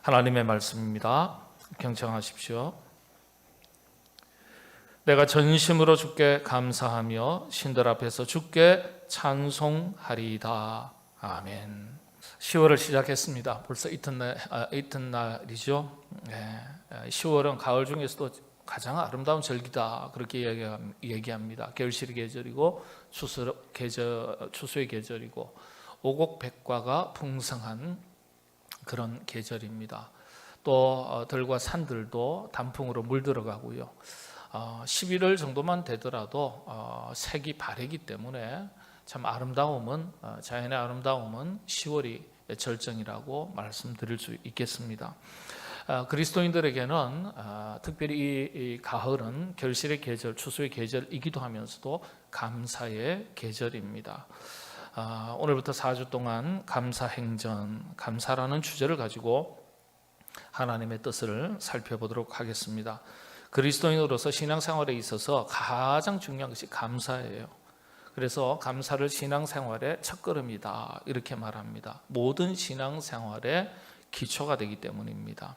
하나님의 말씀입니다. 경청하십시오. 내가 전심으로 주께 감사하며 신들 앞에서 주께 찬송하리이다. 아멘. 10월을 시작했습니다. 벌써 이튿날이죠. 10월은 가을 중에서도 가장 아름다운 절기다, 그렇게 얘기합니다. 겨울실의 계절이고 추수의 계절이고 오곡백과가 풍성한 그런 계절입니다. 또 들과 산들도 단풍으로 물들어가고요. 11월 정도만 되더라도 색이 바래기 때문에 참 자연의 아름다움은 10월이 절정이라고 말씀드릴 수 있겠습니다. 그리스도인들에게는 특별히 이 가을은 결실의 계절, 추수의 계절이기도 하면서도 감사의 계절입니다. 오늘부터 4주 동안 감사행전, 감사라는 주제를 가지고 하나님의 뜻을 살펴보도록 하겠습니다. 그리스도인으로서 신앙생활에 있어서 가장 중요한 것이 감사예요. 그래서 감사를 신앙생활의 첫걸음이다, 이렇게 말합니다. 모든 신앙생활의 기초가 되기 때문입니다.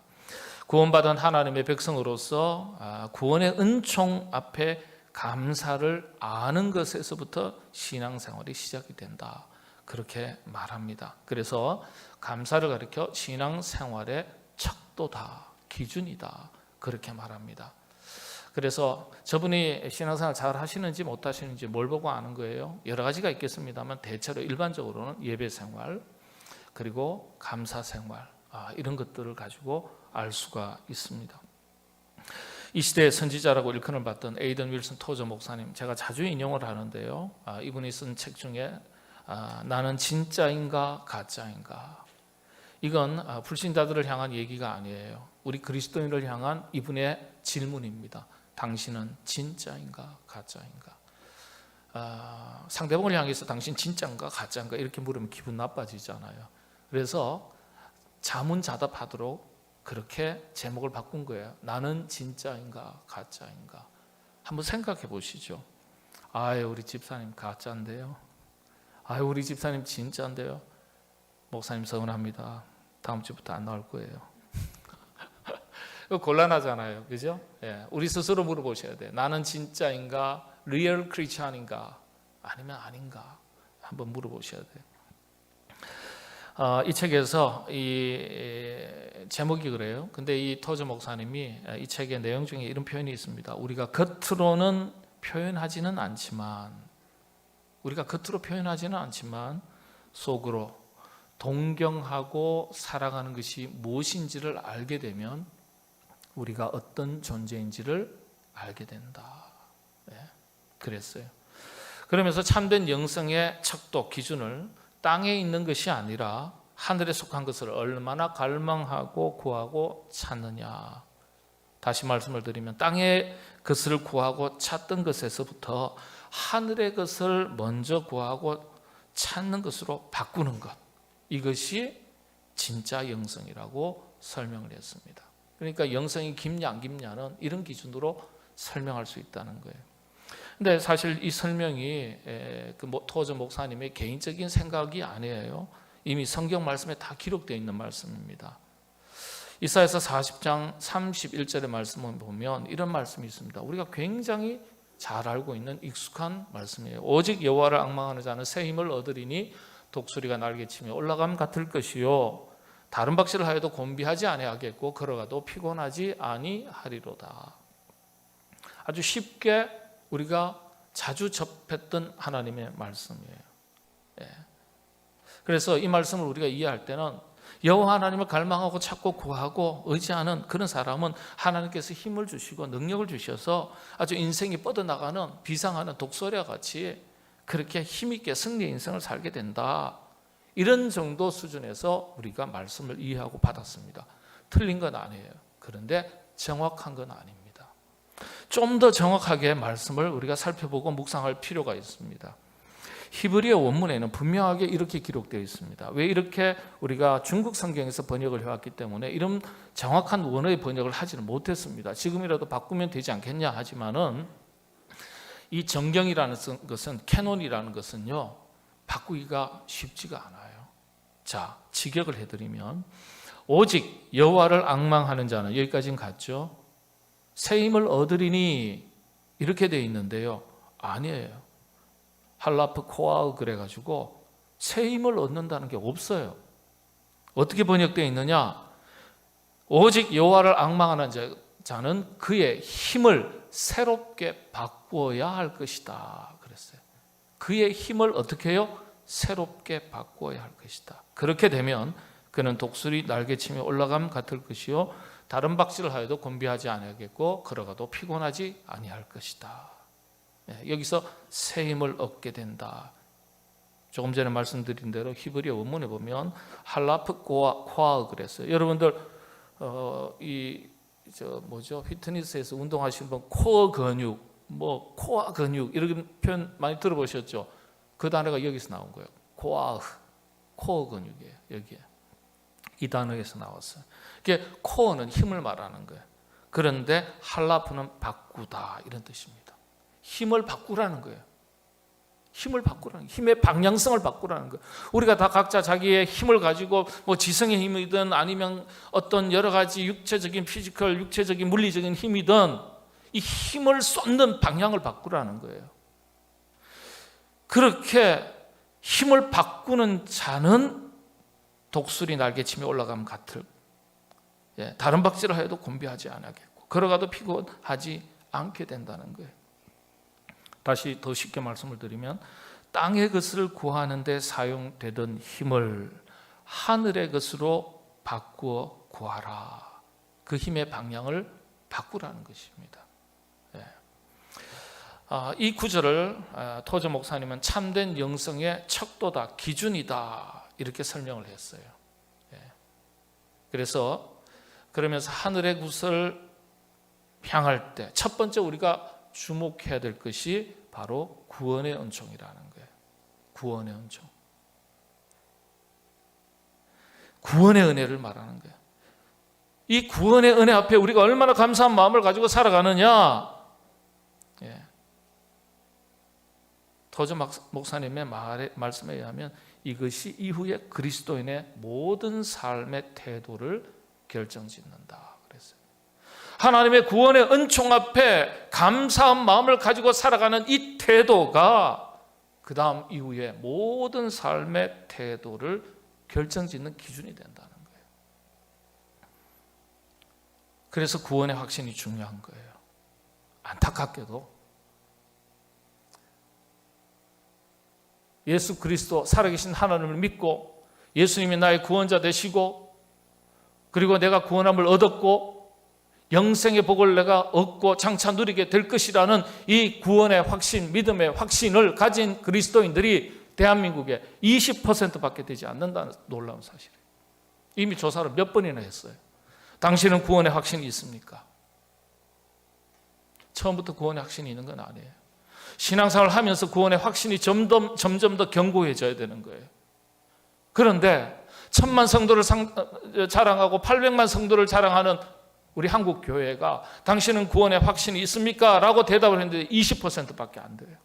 구원받은 하나님의 백성으로서 구원의 은총 앞에 감사를 아는 것에서부터 신앙생활이 시작이 된다, 그렇게 말합니다. 그래서 감사를 가리켜 신앙생활의 척도다, 기준이다, 그렇게 말합니다. 그래서 저분이 신앙생활 잘 하시는지 못 하시는지 뭘 보고 아는 거예요? 여러 가지가 있겠습니다만 대체로 일반적으로는 예배생활 그리고 감사생활, 이런 것들을 가지고 알 수가 있습니다. 이 시대의 선지자라고 일컬을 받던 에이든 윌슨 토저 목사님, 제가 자주 인용을 하는데요. 이분이 쓴 책 중에 나는 진짜인가 가짜인가, 이건 불신자들을 향한 얘기가 아니에요. 우리 그리스도인을 향한 이분의 질문입니다. 당신은 진짜인가 가짜인가? 상대방을 향해서 당신 진짜인가 가짜인가 이렇게 물으면 기분 나빠지잖아요. 그래서 자문자답하도록 그렇게 제목을 바꾼 거예요. 나는 진짜인가 가짜인가? 한번 생각해 보시죠. 아유, 우리 집사님 가짜인데요. 아유, 우리 집사님 진짜인데요. 목사님 서운합니다. 다음 주부터 안 나올 거예요. 곤란하잖아요, 그죠? 우리 스스로 물어보셔야 돼요. 나는 진짜인가, 리얼 크리스찬인가, 아니면 아닌가 한번 물어보셔야 돼요. 이 책에서 이 제목이 그래요. 근데 이 토저 목사님이 이 책의 내용 중에 이런 표현이 있습니다. 우리가 겉으로 표현하지는 않지만 속으로 동경하고 사랑하는 것이 무엇인지를 알게 되면 우리가 어떤 존재인지를 알게 된다, 그랬어요. 그러면서 참된 영성의 척도, 기준을 땅에 있는 것이 아니라 하늘에 속한 것을 얼마나 갈망하고 구하고 찾느냐. 다시 말씀을 드리면 땅의 것을 구하고 찾던 것에서부터 하늘의 것을 먼저 구하고 찾는 것으로 바꾸는 것, 이것이 진짜 영성이라고 설명을 했습니다. 그러니까 영성이 깊냐 안 깊냐는 이런 기준으로 설명할 수 있다는 거예요. 근데 사실 이 설명이 토저 목사님의 개인적인 생각이 아니에요. 이미 성경 말씀에 다 기록되어 있는 말씀입니다. 이사야서 40장 31절의 말씀을 보면 이런 말씀이 있습니다. 우리가 굉장히 잘 알고 있는 익숙한 말씀이에요. 오직 여호와를 앙망하는 자는 새 힘을 얻으리니 독수리가 날개치며 올라감 같을 것이요 다른 박질을 하여도 곤비하지 아니하겠고 걸어가도 피곤하지 아니하리로다. 아주 쉽게 우리가 자주 접했던 하나님의 말씀이에요. 그래서 이 말씀을 우리가 이해할 때는 여호와 하나님을 갈망하고 찾고 구하고 의지하는 그런 사람은 하나님께서 힘을 주시고 능력을 주셔서 아주 인생이 뻗어나가는 비상하는 독수리와 같이 그렇게 힘있게 승리의 인생을 살게 된다. 이런 정도 수준에서 우리가 말씀을 이해하고 받았습니다. 틀린 건 아니에요. 그런데 정확한 건 아닙니다. 좀 더 정확하게 말씀을 우리가 살펴보고 묵상할 필요가 있습니다. 히브리어 원문에는 분명하게 이렇게 기록되어 있습니다. 왜 이렇게 우리가 중국 성경에서 번역을 해왔기 때문에 이런 정확한 원어의 번역을 하지는 못했습니다. 지금이라도 바꾸면 되지 않겠냐 하지만은 이 정경이라는 것은, 캐논이라는 것은요, 바꾸기가 쉽지가 않아요. 자, 직역을 해드리면 오직 여호와를 앙망하는 자는, 여기까지는 갔죠. 새 힘을 얻으리니 이렇게 돼 있는데요, 아니에요. 할라프 코아우 그래가지고 새 힘을 얻는다는 게 없어요. 어떻게 번역되어 있느냐? 오직 여호와를 앙망하는 자는 그의 힘을 새롭게 바꾸어야 할 것이다 그랬어요. 그의 힘을 어떻게 해요? 새롭게 바꾸어야 할 것이다. 그렇게 되면 그는 독수리 날개치며 올라감 같을 것이요 다른 박질을 하여도 곤비하지 아니하겠고 걸어가도 피곤하지 아니할 것이다. 여기서 새 힘을 얻게 된다. 조금 전에 말씀드린 대로 히브리어 원문에 보면 할라프 코아 그랬어요. 여러분들 피트니스에서 운동하시는 분 코어 근육, 뭐 코아 근육 이런 표현 많이 들어보셨죠? 그 단어가 여기서 나온 거예요. 코어 근육이에요. 여기에 이 단어에서 나왔어요. 이게 코어는 힘을 말하는 거예요. 그런데 할라프는 바꾸다 이런 뜻입니다. 힘을 바꾸라는 거예요. 힘을 바꾸라는 거예요. 힘의 방향성을 바꾸라는 거예요. 우리가 다 각자 자기의 힘을 가지고 뭐 지성의 힘이든 아니면 어떤 여러 가지 육체적인 피지컬, 육체적인 물리적인 힘이든 이 힘을 쏟는 방향을 바꾸라는 거예요. 그렇게 힘을 바꾸는 자는 독수리 날개치며 올라가면 같을, 다른 박질을 해도 곤비하지 않겠고 걸어가도 피곤하지 않게 된다는 거예요. 다시 더 쉽게 말씀을 드리면 땅의 것을 구하는 데 사용되던 힘을 하늘의 것으로 바꾸어 구하라. 그 힘의 방향을 바꾸라는 것입니다. 이 구절을 토저 목사님은 참된 영성의 척도다, 기준이다 이렇게 설명을 했어요. 그러면서 하늘의 것을 향할 때 첫 번째 우리가 주목해야 될 것이 바로 구원의 은총이라는 거예요. 구원의 은총, 구원의 은혜를 말하는 거예요. 이 구원의 은혜 앞에 우리가 얼마나 감사한 마음을 가지고 살아가느냐. 토저 목사님의 말씀에 의하면 이것이 이후에 그리스도인의 모든 삶의 태도를 결정짓는다 그랬어요. 하나님의 구원의 은총 앞에 감사한 마음을 가지고 살아가는 이 태도가 그 다음 이후에 모든 삶의 태도를 결정짓는 기준이 된다는 거예요. 그래서 구원의 확신이 중요한 거예요. 안타깝게도 예수 그리스도 살아계신 하나님을 믿고 예수님이 나의 구원자 되시고 그리고 내가 구원함을 얻었고 영생의 복을 내가 얻고 장차 누리게 될 것이라는 이 구원의 확신, 믿음의 확신을 가진 그리스도인들이 대한민국에 20%밖에 되지 않는다는 놀라운 사실이에요. 이미 조사를 몇 번이나 했어요. 당신은 구원의 확신이 있습니까? 처음부터 구원의 확신이 있는 건 아니에요. 신앙생활을 하면서 구원의 확신이 점점 더 견고해져야 되는 거예요. 그런데 1000만 성도를 자랑하고 800만 성도를 자랑하는 우리 한국 교회가 당신은 구원의 확신이 있습니까? 라고 대답을 했는데 20%밖에 안 돼요.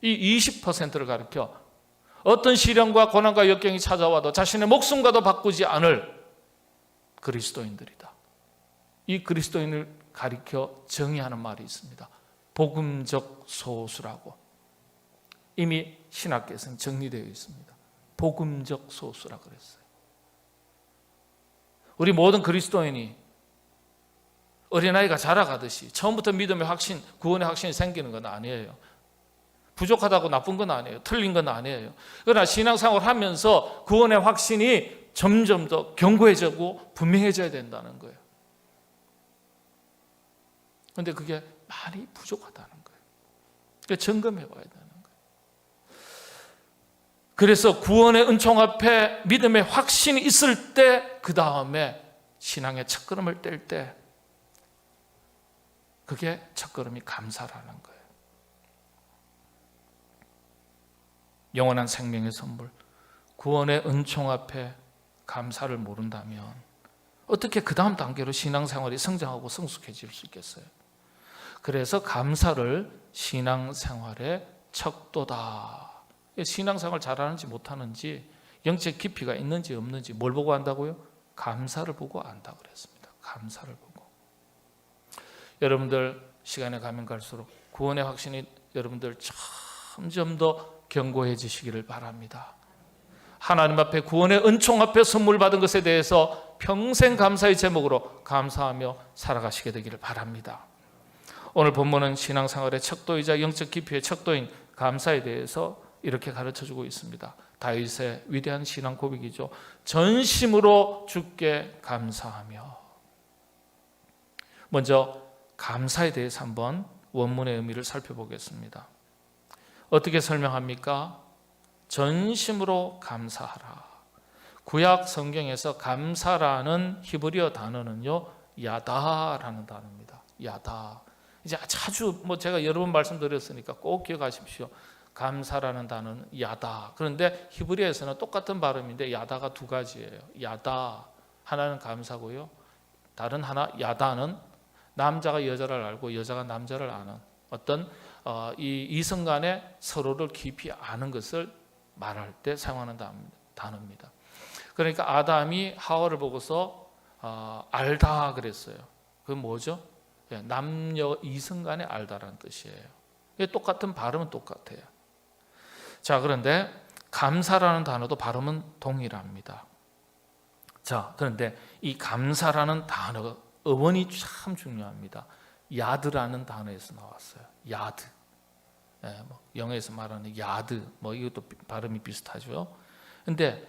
이 20%를 가리켜 어떤 시련과 고난과 역경이 찾아와도 자신의 목숨과도 바꾸지 않을 그리스도인들이다. 이 그리스도인을 가리켜 정의하는 말이 있습니다. 복음적 소수라고. 이미 신학계에서는 정리되어 있습니다. 복음적 소수라 그랬어요. 우리 모든 그리스도인이 어린아이가 자라가듯이 처음부터 믿음의 확신, 구원의 확신이 생기는 건 아니에요. 부족하다고 나쁜 건 아니에요. 틀린 건 아니에요. 그러나 신앙생활을 하면서 구원의 확신이 점점 더 견고해지고 분명해져야 된다는 거예요. 그런데 그게 많이 부족하다는 거예요. 그러니까 점검해 봐야 되는 거예요. 그래서 구원의 은총 앞에 믿음의 확신이 있을 때 그 다음에 신앙의 첫걸음을 뗄 때 그게 첫걸음이 감사라는 거예요. 영원한 생명의 선물, 구원의 은총 앞에 감사를 모른다면 어떻게 그 다음 단계로 신앙생활이 성장하고 성숙해질 수 있겠어요? 그래서 감사를 신앙생활의 척도다. 신앙생활 잘하는지 못하는지 영적 깊이가 있는지 없는지 뭘 보고 안다고요? 감사를 보고 안다 그랬습니다. 감사를 보고. 여러분들 시간에 가면 갈수록 구원의 확신이 여러분들 점점 더 견고해지시기를 바랍니다. 하나님 앞에 구원의 은총 앞에 선물 받은 것에 대해서 평생 감사의 제목으로 감사하며 살아가시게 되기를 바랍니다. 오늘 본문은 신앙생활의 척도이자 영적 깊이의 척도인 감사에 대해서 이렇게 가르쳐주고 있습니다. 다윗의 위대한 신앙 고백이죠. 전심으로 주께 감사하며. 먼저 감사에 대해서 한번 원문의 의미를 살펴보겠습니다. 어떻게 설명합니까? 전심으로 감사하라. 구약 성경에서 감사라는 히브리어 단어는요, 야다라는 단어입니다. 야다. 이제 자주 제가 여러 번 말씀드렸으니까 꼭 기억하십시오. 감사라는 단어는 야다. 그런데 히브리어에서는 똑같은 발음인데 야다가 두 가지예요. 야다 하나는 감사고요. 다른 하나 야다는 남자가 여자를 알고 여자가 남자를 아는 어떤 이 이성 간에 서로를 깊이 아는 것을 말할 때 사용하는 단어입니다. 그러니까 아담이 하와를 보고서 알다 그랬어요. 그건 뭐죠? 남녀 이성 간에 알다라는 뜻이에요. 똑같은 발음은 똑같아요. 자, 그런데 감사라는 단어도 발음은 동일합니다. 자, 그런데 이 감사라는 단어 어원이 참 중요합니다. 야드라는 단어에서 나왔어요. 야드. 영어에서 말하는 야드, 이것도 발음이 비슷하죠. 근데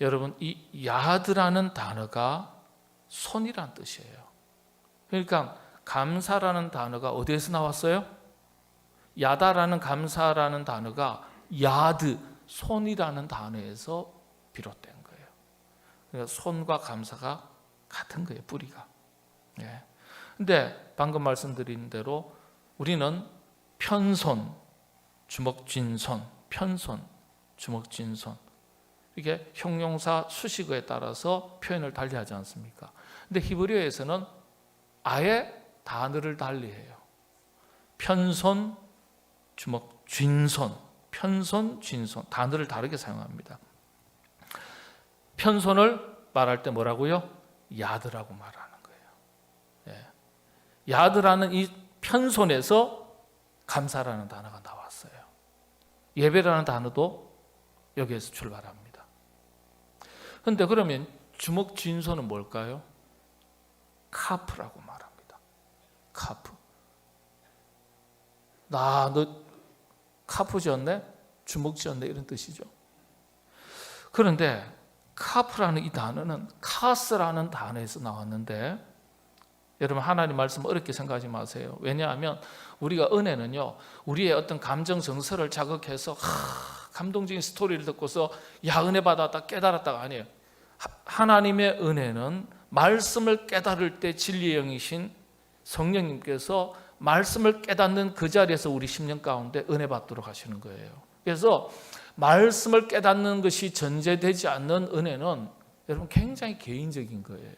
여러분, 이 야드라는 단어가 손이란 뜻이에요. 그러니까 감사라는 단어가 어디에서 나왔어요? 야다라는 감사라는 단어가 야드, 손이라는 단어에서 비롯된 거예요. 그러니까 손과 감사가 같은 거예요, 뿌리가. 근데 방금 말씀드린 대로 우리는 편손, 주먹 쥔손, 편손, 주먹 쥔손, 이게 형용사 수식어에 따라서 표현을 달리하지 않습니까? 근데 히브리어에서는 아예 단어를 달리해요. 편손, 주먹 쥔손, 편손, 쥔손, 단어를 다르게 사용합니다. 편손을 말할 때 뭐라고요? 야드라고 말하는 거예요. 야드라는 이 편손에서 감사라는 단어가 나왔어요. 예배라는 단어도 여기에서 출발합니다. 그런데 그러면 주먹 쥔손은 뭘까요? 카프라고 말합니다. 카프. 너 카프 쥐었네? 주먹 쥐었네? 이런 뜻이죠. 그런데 카프라는 이 단어는 카스라는 단어에서 나왔는데, 여러분 하나님 말씀 어렵게 생각하지 마세요. 왜냐하면 우리가 은혜는요, 우리의 어떤 감정 정서를 자극해서 감동적인 스토리를 듣고서 은혜 받았다 깨달았다가 아니에요. 하나님의 은혜는 말씀을 깨달을 때 진리의 영이신 성령님께서 말씀을 깨닫는 그 자리에서 우리 심령 가운데 은혜 받도록 하시는 거예요. 그래서 말씀을 깨닫는 것이 전제되지 않는 은혜는 여러분 굉장히 개인적인 거예요.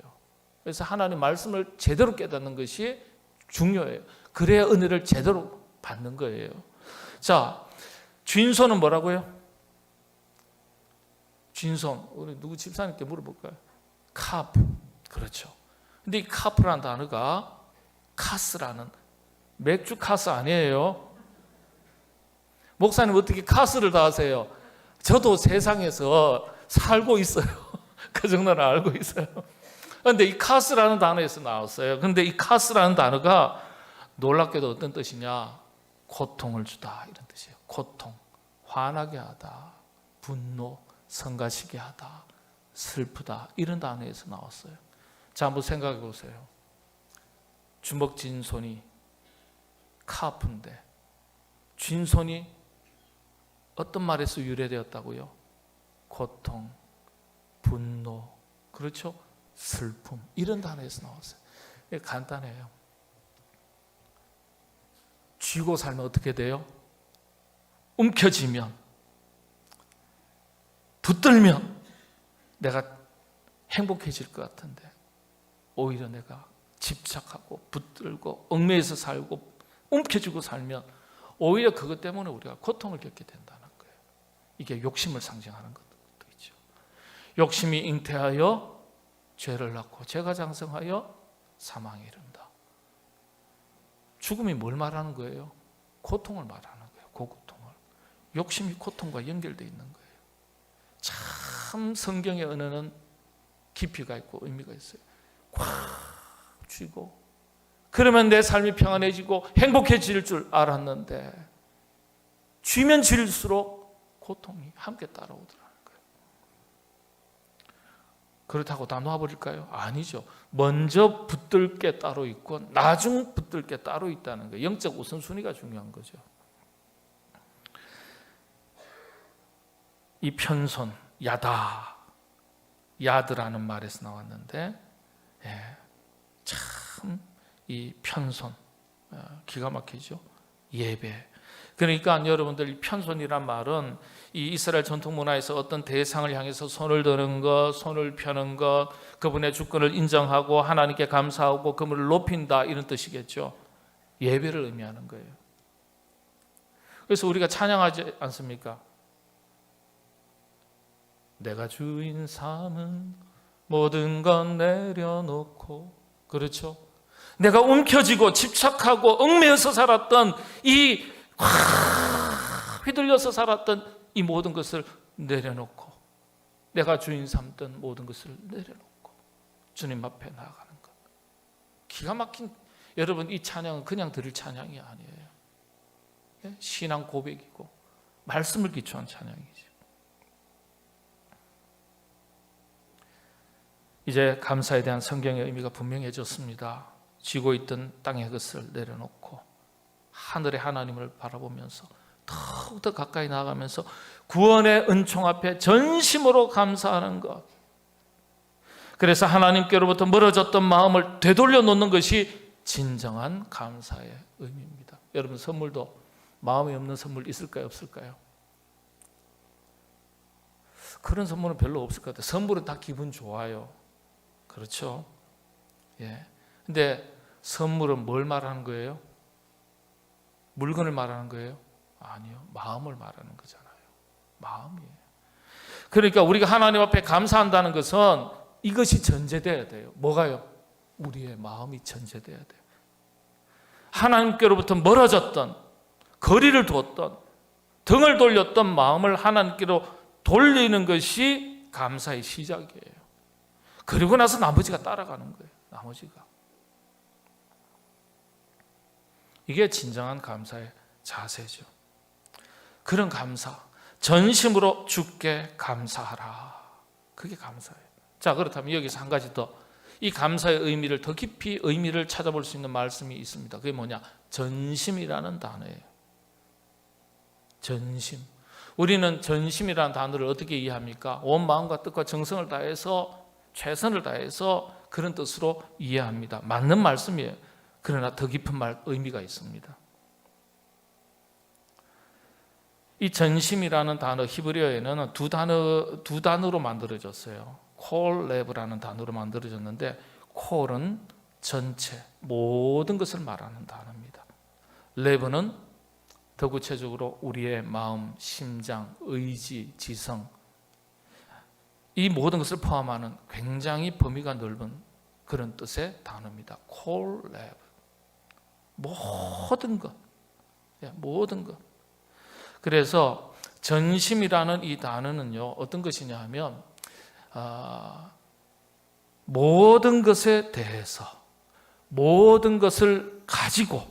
그래서 하나님 말씀을 제대로 깨닫는 것이 중요해요. 그래야 은혜를 제대로 받는 거예요. 자, 쥔손은 뭐라고요? 쥔손, 우리 누구 집사님께 물어볼까요? 카프. 그렇죠. 근데 이 카프라는 단어가 카스라는, 맥주 카스 아니에요. 목사님 어떻게 카스를 다 하세요? 저도 세상에서 살고 있어요. 그 정도는 알고 있어요. 그런데 이 카스라는 단어에서 나왔어요. 그런데 이 카스라는 단어가 놀랍게도 어떤 뜻이냐? 고통을 주다, 이런 뜻이에요. 고통, 화나게 하다, 분노, 성가시게 하다, 슬프다, 이런 단어에서 나왔어요. 자, 한번 생각해 보세요. 주먹 쥔 손이 카프인데 쥔 손이 어떤 말에서 유래되었다고요? 고통, 분노, 그렇죠? 슬픔, 이런 단어에서 나왔어요. 간단해요. 쥐고 살면 어떻게 돼요? 움켜쥐면, 붙들면 내가 행복해질 것 같은데 오히려 내가 집착하고 붙들고 얽매여서 살고 움켜쥐고 살면 오히려 그것 때문에 우리가 고통을 겪게 된다는 거예요. 이게 욕심을 상징하는 것도 있죠. 욕심이 잉태하여 죄를 낳고 죄가 장성하여 사망에 이른다. 죽음이 뭘 말하는 거예요? 고통을 말하는 거예요. 그 고통을. 욕심이 고통과 연결되어 있는 거예요. 참 성경의 언어는 깊이가 있고 의미가 있어요. 꽉 쥐고 그러면 내 삶이 평안해지고 행복해질 줄 알았는데 쥐면 쥐일수록 고통이 함께 따라오더라는 거예요. 그렇다고 다 놓아버릴까요? 아니죠. 먼저 붙들 게 따로 있고 나중 붙들 게 따로 있다는 거예요. 영적 우선순위가 중요한 거죠. 이 편손, 야드라는 말에서 나왔는데 참 이 편손 기가 막히죠. 예배. 그러니까 여러분들 이 편손이란 말은 이 이스라엘 전통 문화에서 어떤 대상을 향해서 손을 드는 것, 손을 펴는 것, 그분의 주권을 인정하고 하나님께 감사하고 그분을 높인다 이런 뜻이겠죠. 예배를 의미하는 거예요. 그래서 우리가 찬양하지 않습니까? 내가 주인 삼은 모든 건 내려놓고, 그렇죠? 내가 움켜쥐고 집착하고 얽매여서 살았던 이 휘둘려서 살았던 이 모든 것을 내려놓고 내가 주인 삼던 모든 것을 내려놓고 주님 앞에 나아가는 것. 기가 막힌, 여러분 이 찬양은 그냥 들을 찬양이 아니에요. 신앙 고백이고 말씀을 기초한 찬양이죠. 이제 감사에 대한 성경의 의미가 분명해졌습니다. 쥐고 있던 땅의 것을 내려놓고 하늘의 하나님을 바라보면서 더욱더 가까이 나아가면서 구원의 은총 앞에 전심으로 감사하는 것. 그래서 하나님께로부터 멀어졌던 마음을 되돌려 놓는 것이 진정한 감사의 의미입니다. 여러분 선물도 마음이 없는 선물 있을까요? 없을까요? 그런 선물은 별로 없을 것 같아요. 선물은 다 기분 좋아요. 그렇죠? 근데 선물은 뭘 말하는 거예요? 물건을 말하는 거예요? 아니요. 마음을 말하는 거잖아요. 마음이에요. 그러니까 우리가 하나님 앞에 감사한다는 것은 이것이 전제돼야 돼요. 뭐가요? 우리의 마음이 전제돼야 돼요. 하나님께로부터 멀어졌던, 거리를 두었던, 등을 돌렸던 마음을 하나님께로 돌리는 것이 감사의 시작이에요. 그리고 나서 나머지가 따라가는 거예요. 나머지가. 이게 진정한 감사의 자세죠. 그런 감사, 전심으로 주께 감사하라. 그게 감사예요. 자, 그렇다면 여기서 한 가지 더, 이 감사의 의미를 더 깊이 의미를 찾아볼 수 있는 말씀이 있습니다. 그게 뭐냐? 전심이라는 단어예요. 전심. 우리는 전심이라는 단어를 어떻게 이해합니까? 온 마음과 뜻과 정성을 다해서, 최선을 다해서 그런 뜻으로 이해합니다. 맞는 말씀이에요. 그러나 더 깊은 의미가 있습니다. 이 전심이라는 단어 히브리어에는 두 단어로 만들어졌어요. 콜레브라는 단어로 만들어졌는데, 콜은 전체 모든 것을 말하는 단어입니다. 레브는 더 구체적으로 우리의 마음, 심장, 의지, 지성, 이 모든 것을 포함하는 굉장히 범위가 넓은 그런 뜻의 단어입니다. 콜레브. 모든 것, 모든 것. 그래서 전심이라는 이 단어는요, 어떤 것이냐 하면 모든 것에 대해서, 모든 것을 가지고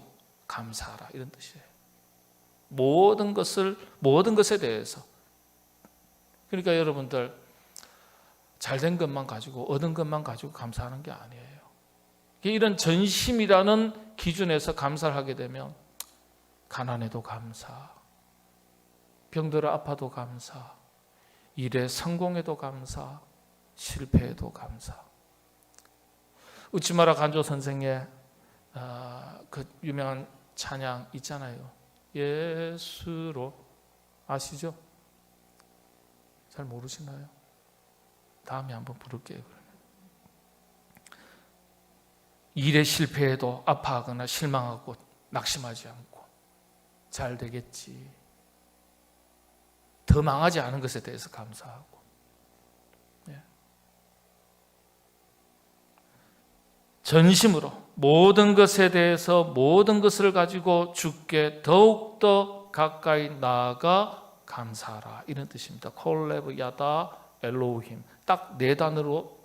감사하라, 이런 뜻이에요. 모든 것에 대해서. 그러니까 여러분들 잘된 것만 가지고, 얻은 것만 가지고 감사하는 게 아니에요. 이런 전심이라는 기준에서 감사를 하게 되면 가난해도 감사, 병들어 아파도 감사, 일에 성공해도 감사, 실패해도 감사. 웃지마라 간조 선생의 그 유명한 찬양 있잖아요. 예수로. 아시죠? 잘 모르시나요? 다음에 한번 부를게요. 일에 실패해도 아파하거나 실망하고 낙심하지 않고 잘 되겠지, 더 망하지 않은 것에 대해서 감사하고. 전심으로 모든 것에 대해서 모든 것을 가지고 주께 더욱더 가까이 나아가 감사하라, 이런 뜻입니다. 콜레브 야다 엘로힘, 딱 네 단어로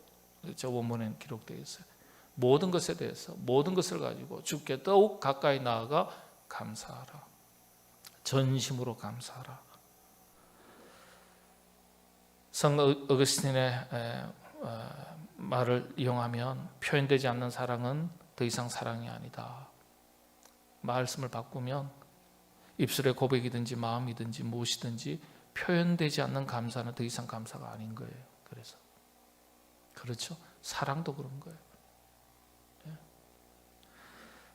저 원문에는 기록되어 있어요. 모든 것에 대해서 모든 것을 가지고 주께 더욱 가까이 나아가 감사하라, 전심으로 감사하라. 성 어거스틴의 말을 이용하면 표현되지 않는 사랑은 더 이상 사랑이 아니다. 말씀을 바꾸면 입술의 고백이든지 마음이든지 무엇이든지 표현되지 않는 감사는 더 이상 감사가 아닌 거예요. 그래서 그렇죠. 사랑도 그런 거예요. 네.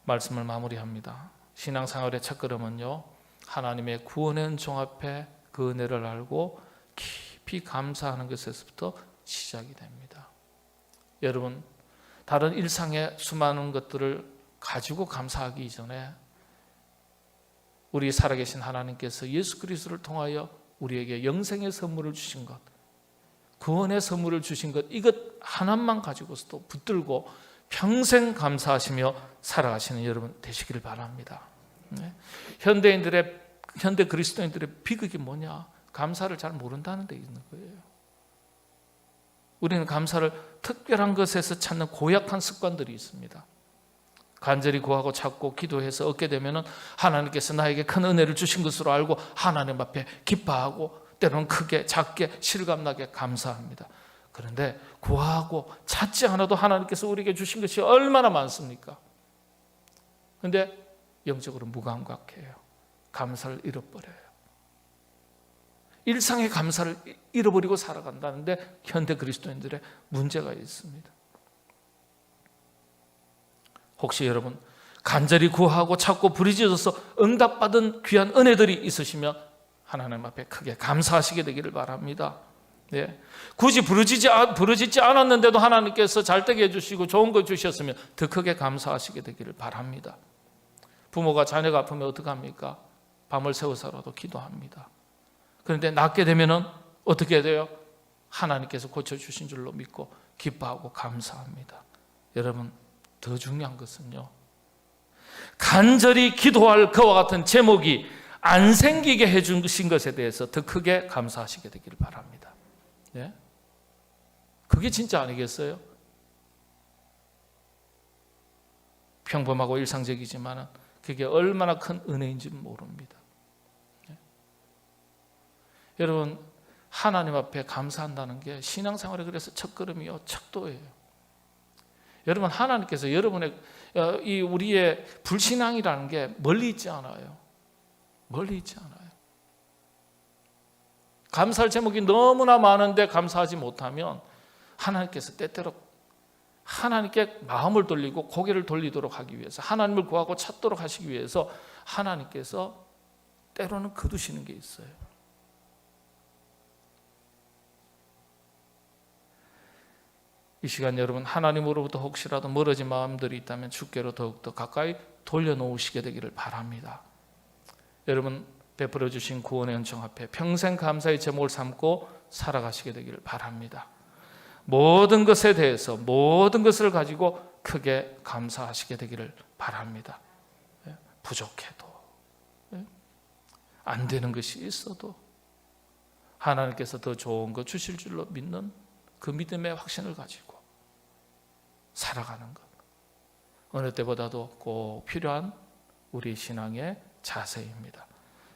말씀을 마무리합니다. 신앙생활의 첫걸음은요, 하나님의 구원의 은총 앞에 그 은혜를 알고 깊이 감사하는 것에서부터 시작이 됩니다. 여러분, 다른 일상의 수많은 것들을 가지고 감사하기 이전에 우리 살아계신 하나님께서 예수 그리스도를 통하여 우리에게 영생의 선물을 주신 것, 구원의 선물을 주신 것, 이것 하나만 가지고서도 붙들고 평생 감사하시며 살아가시는 여러분 되시기를 바랍니다. 현대 그리스도인들의 비극이 뭐냐? 감사를 잘 모른다는 데 있는 거예요. 우리는 감사를 특별한 것에서 찾는 고약한 습관들이 있습니다. 간절히 구하고 찾고 기도해서 얻게 되면 하나님께서 나에게 큰 은혜를 주신 것으로 알고 하나님 앞에 기뻐하고 때로는 크게 작게 실감나게 감사합니다. 그런데 구하고 찾지 않아도 하나님께서 우리에게 주신 것이 얼마나 많습니까? 그런데 영적으로 무감각해요. 감사를 잃어버려요. 일상의 감사를 잃어버리고 살아간다는데 현대 그리스도인들의 문제가 있습니다. 혹시 여러분 간절히 구하고 찾고 부르짖어서 응답받은 귀한 은혜들이 있으시면 하나님 앞에 크게 감사하시게 되기를 바랍니다. 네. 굳이 부르짖지 않았는데도 하나님께서 잘 되게 해주시고 좋은 거 주셨으면 더 크게 감사하시게 되기를 바랍니다. 부모가 자녀가 아프면 어떡합니까? 밤을 새워서라도 기도합니다. 그런데 낫게 되면 어떻게 돼요? 하나님께서 고쳐주신 줄로 믿고 기뻐하고 감사합니다. 여러분, 더 중요한 것은요, 간절히 기도할 그와 같은 제목이 안 생기게 해주신 것에 대해서 더 크게 감사하시게 되기를 바랍니다. 예? 그게 진짜 아니겠어요? 평범하고 일상적이지만 그게 얼마나 큰 은혜인지는 모릅니다. 예? 여러분, 하나님 앞에 감사한다는 게 신앙생활에 그래서 첫걸음이요, 척도예요. 여러분, 하나님께서 여러분의 우리의 불신앙이라는 게 멀리 있지 않아요. 멀리 있지 않아요. 감사할 제목이 너무나 많은데 감사하지 못하면 하나님께서 때때로 하나님께 마음을 돌리고 고개를 돌리도록 하기 위해서, 하나님을 구하고 찾도록 하시기 위해서 하나님께서 때로는 거두시는 게 있어요. 이 시간 여러분, 하나님으로부터 혹시라도 멀어진 마음들이 있다면 주께로 더욱더 가까이 돌려놓으시게 되기를 바랍니다. 여러분, 베풀어 주신 구원의 은총 앞에 평생 감사의 제목을 삼고 살아가시게 되기를 바랍니다. 모든 것에 대해서 모든 것을 가지고 크게 감사하시게 되기를 바랍니다. 부족해도, 안 되는 것이 있어도 하나님께서 더 좋은 거 주실 줄로 믿는 그 믿음의 확신을 가지고 살아가는 것, 어느 때보다도 꼭 필요한 우리 신앙의 자세입니다.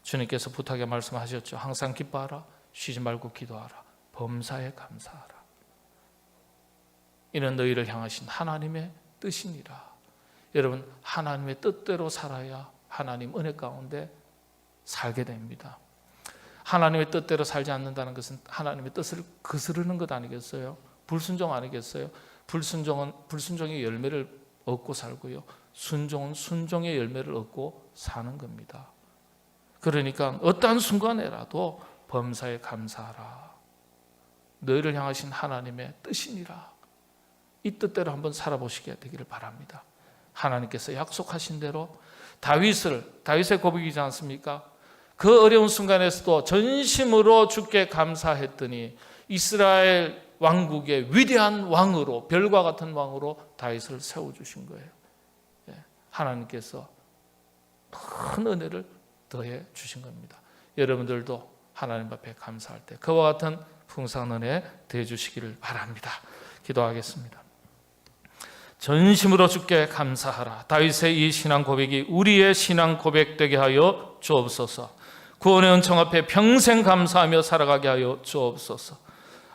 주님께서 부탁에 말씀하셨죠. 항상 기뻐하라, 쉬지 말고 기도하라, 범사에 감사하라. 이는 너희를 향하신 하나님의 뜻이니라. 여러분, 하나님의 뜻대로 살아야 하나님 은혜 가운데 살게 됩니다. 하나님의 뜻대로 살지 않는다는 것은 하나님의 뜻을 거스르는 것 아니겠어요? 불순종 아니겠어요? 불순종의 열매를 얻고 살고요, 순종은 순종의 열매를 얻고 사는 겁니다. 그러니까 어떠한 순간에라도 범사에 감사하라. 너희를 향하신 하나님의 뜻이니라. 이 뜻대로 한번 살아보시게 되기를 바랍니다. 하나님께서 약속하신 대로 다윗의 고백이지 않습니까? 그 어려운 순간에서도 전심으로 주께 감사했더니 이스라엘 왕국의 위대한 왕으로, 별과 같은 왕으로 다윗을 세워주신 거예요. 하나님께서 큰 은혜를 더해 주신 겁니다. 여러분들도 하나님 앞에 감사할 때 그와 같은 풍성한 은혜 더해 주시기를 바랍니다. 기도하겠습니다. 전심으로 주께 감사하라. 다윗의 이 신앙 고백이 우리의 신앙 고백 되게 하여 주옵소서. 구원의 은총 앞에 평생 감사하며 살아가게 하여 주옵소서.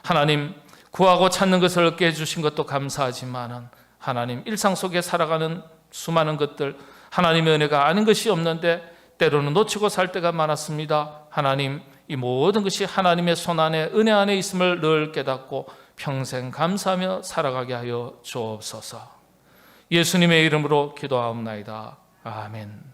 하나님, 구하고 찾는 것을 얻게 해주신 것도 감사하지만 하나님, 일상 속에 살아가는 수많은 것들, 하나님의 은혜가 아닌 것이 없는데 때로는 놓치고 살 때가 많았습니다. 하나님, 이 모든 것이 하나님의 손 안에, 은혜 안에 있음을 늘 깨닫고 평생 감사하며 살아가게 하여 주옵소서. 예수님의 이름으로 기도하옵나이다. 아멘.